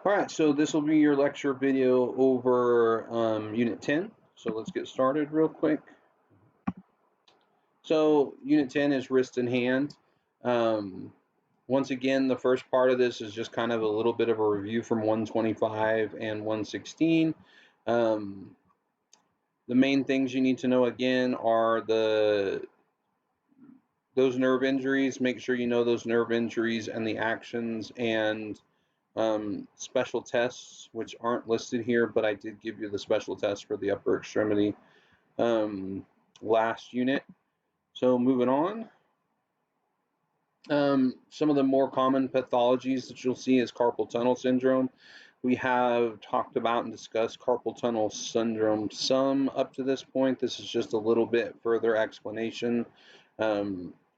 All right, so this will be your lecture video over Unit 10. So let's get started real quick. So Unit 10 is wrist and hand. Once again, the first part of this is just kind of a little bit of a review from 125 and 116. The main things you need to know again are those nerve injuries. Make sure you know those nerve injuries and the actions and special tests, which aren't listed here, but I did give you the special test for the upper extremity last unit. So moving on. Some of the more common pathologies that you'll see is carpal tunnel syndrome. We have talked about and discussed carpal tunnel syndrome some up to this point. This is just a little bit further explanation.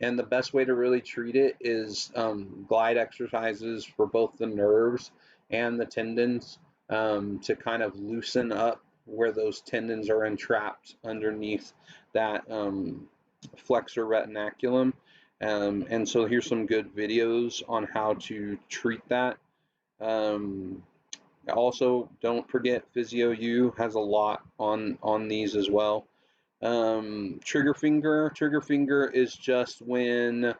And the best way to really treat it is glide exercises for both the nerves and the tendons to kind of loosen up where those tendons are entrapped underneath that flexor retinaculum. And so here's some good videos on how to treat that. Also, don't forget Physio U has a lot on these as well. Trigger finger is just when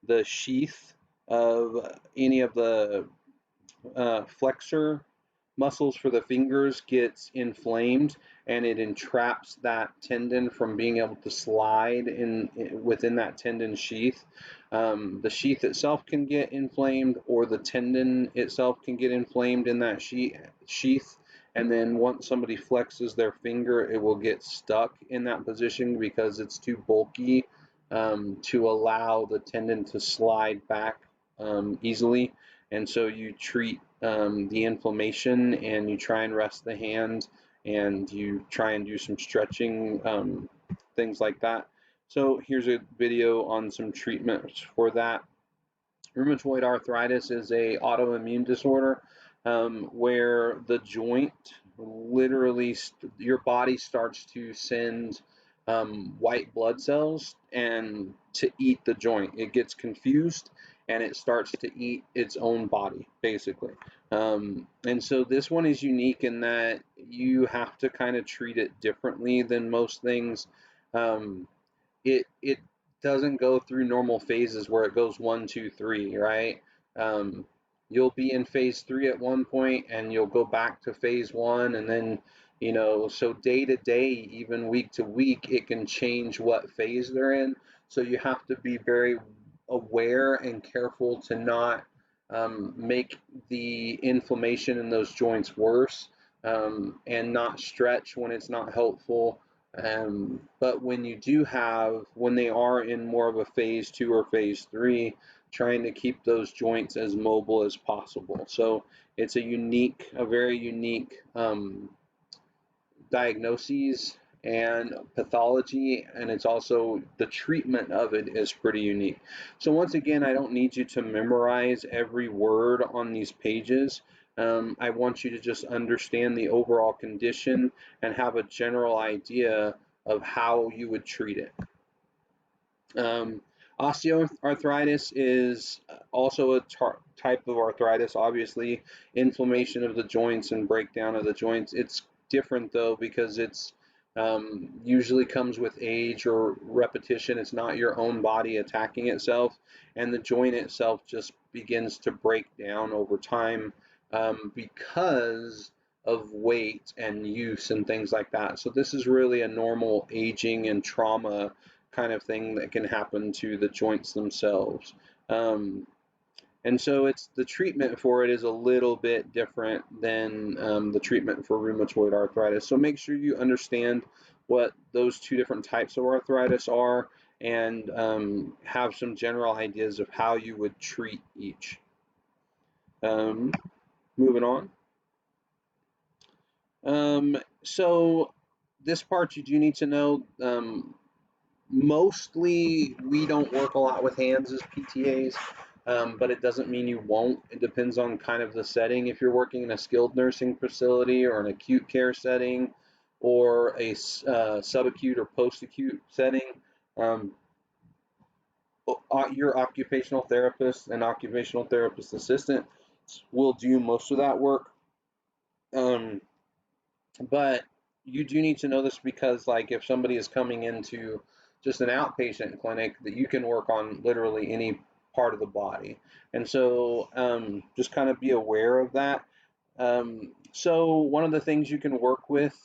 the sheath of any of the flexor muscles for the fingers gets inflamed and it entraps that tendon from being able to slide within that tendon sheath. The sheath itself can get inflamed, or the tendon itself can get inflamed in that sheath, and then once somebody flexes their finger, it will get stuck in that position because it's too bulky to allow the tendon to slide back easily. And so you treat the inflammation, and you try and rest the hand, and you try and do some stretching, things like that. So here's a video on some treatments for that. Rheumatoid arthritis is a autoimmune disorder where the joint literally, your body starts to send white blood cells and to eat the joint. It gets confused and it starts to eat its own body, basically. And so this one is unique in that you have to kind of treat it differently than most things. It doesn't go through normal phases where it goes 1, 2, 3, right? You'll be in phase 3 at one point, and you'll go back to phase 1, and then, so day to day, even week to week, it can change what phase they're in. So you have to be very aware and careful to not make the inflammation in those joints worse, and not stretch when it's not helpful. But when they are in more of a phase 2 or phase 3, trying to keep those joints as mobile as possible. So it's a very unique diagnoses and pathology, and it's also the treatment of it is pretty unique. So once again, I don't need you to memorize every word on these pages. I want you to just understand the overall condition and have a general idea of how you would treat it. Osteoarthritis is also a type of arthritis, obviously, inflammation of the joints and breakdown of the joints. It's different though because it's usually comes with age or repetition. It's not your own body attacking itself, and the joint itself just begins to break down over time because of weight and use and things like that. So this is really a normal aging and trauma kind of thing that can happen to the joints themselves. And so the treatment for it is a little bit different than the treatment for rheumatoid arthritis. So make sure you understand what those two different types of arthritis are, and have some general ideas of how you would treat each. Moving on. So this part you do need to know. Mostly we don't work a lot with hands as PTAs, but it doesn't mean you won't. It depends on kind of the setting. If you're working in a skilled nursing facility or an acute care setting or a subacute or post-acute setting, your occupational therapist and occupational therapist assistant will do most of that work. Um, but you do need to know this because, like, if somebody is coming into just an outpatient clinic, that you can work on literally any part of the body. And so just kind of be aware of that. So one of the things you can work with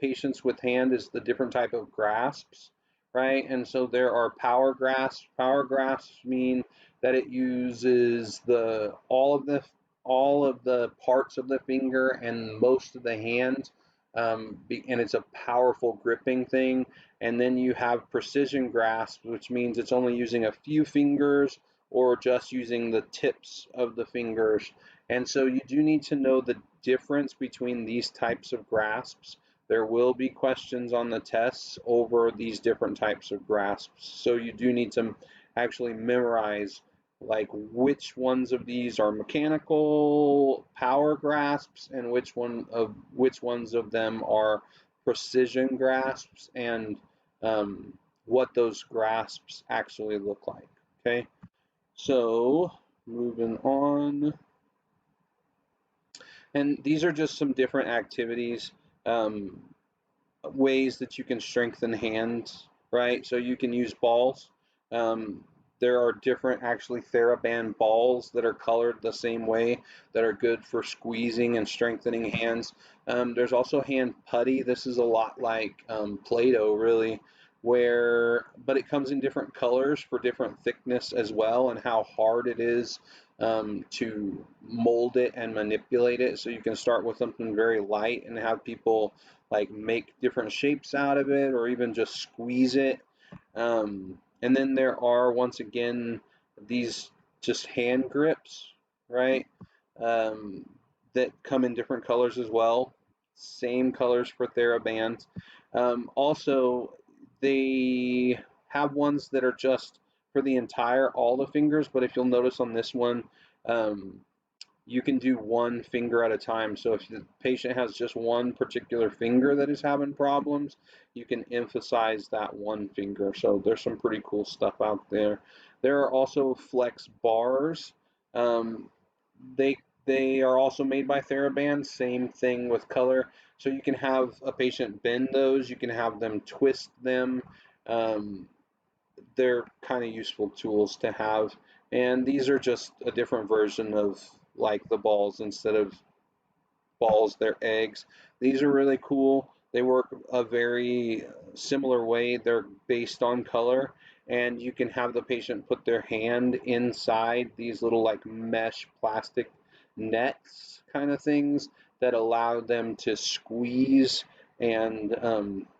patients with hand is the different type of grasps, right? And so there are power grasps. Power grasps mean that it uses the all of the parts of the finger and most of the hand, and it's a powerful gripping thing. And then you have precision grasp, which means it's only using a few fingers or just using the tips of the fingers. And so you do need to know the difference between these types of grasps. There will be questions on the tests over these different types of grasps. So you do need to actually memorize like which ones of these are mechanical power grasps and which ones of them are precision grasps, and what those grasps actually look like. Okay, so moving on. And these are just some different activities, um, ways that you can strengthen hands, right? So you can use balls. Um, there are different actually TheraBand balls that are colored the same way that are good for squeezing and strengthening hands. There's also hand putty. This is a lot like Play-Doh, really, but it comes in different colors for different thickness as well, and how hard it is to mold it and manipulate it. So you can start with something very light and have people like make different shapes out of it or even just squeeze it. And then there are, once again, these just hand grips, right? Um, that come in different colors as well. Same colors for TheraBands. Also, they have ones that are just for the entire, all the fingers, but if you'll notice on this one, um, you can do one finger at a time. So if the patient has just one particular finger that is having problems, you can emphasize that one finger. So there's some pretty cool stuff out there. There are also flex bars. Um, they they are also made by TheraBand. Same thing with color. So you can have a patient bend those. You can have them twist them. Um, they're kind of useful tools to have. And these are just a different version of like the balls. Instead of balls, they're eggs. These are really cool. They work a very similar way. They're based on color, and you can have the patient put their hand inside these little like mesh plastic nets kind of things that allow them to squeeze, and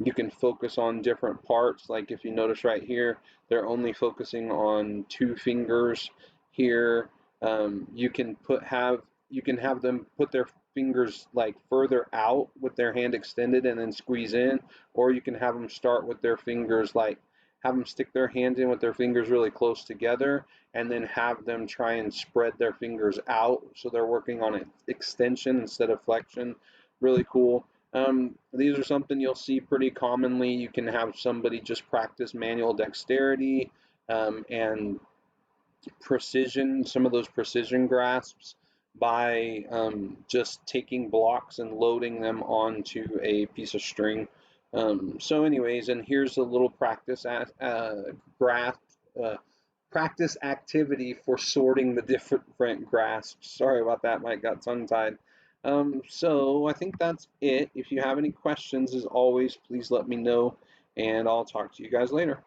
you can focus on different parts. Like if you notice right here, they're only focusing on two fingers here. You can have them put their fingers like further out with their hand extended and then squeeze in, or you can have them start with their fingers like have them stick their hands in with their fingers really close together and then have them try and spread their fingers out so they're working on an extension instead of flexion. Really cool. These are something you'll see pretty commonly. You can have somebody just practice manual dexterity, and precision, some of those precision grasps by just taking blocks and loading them onto a piece of string. So anyways, and here's a little grasp, uh, practice activity for sorting the different grasps. Sorry about that, Mike, got tongue-tied. So I think that's it. If you have any questions, as always, please let me know, and I'll talk to you guys later.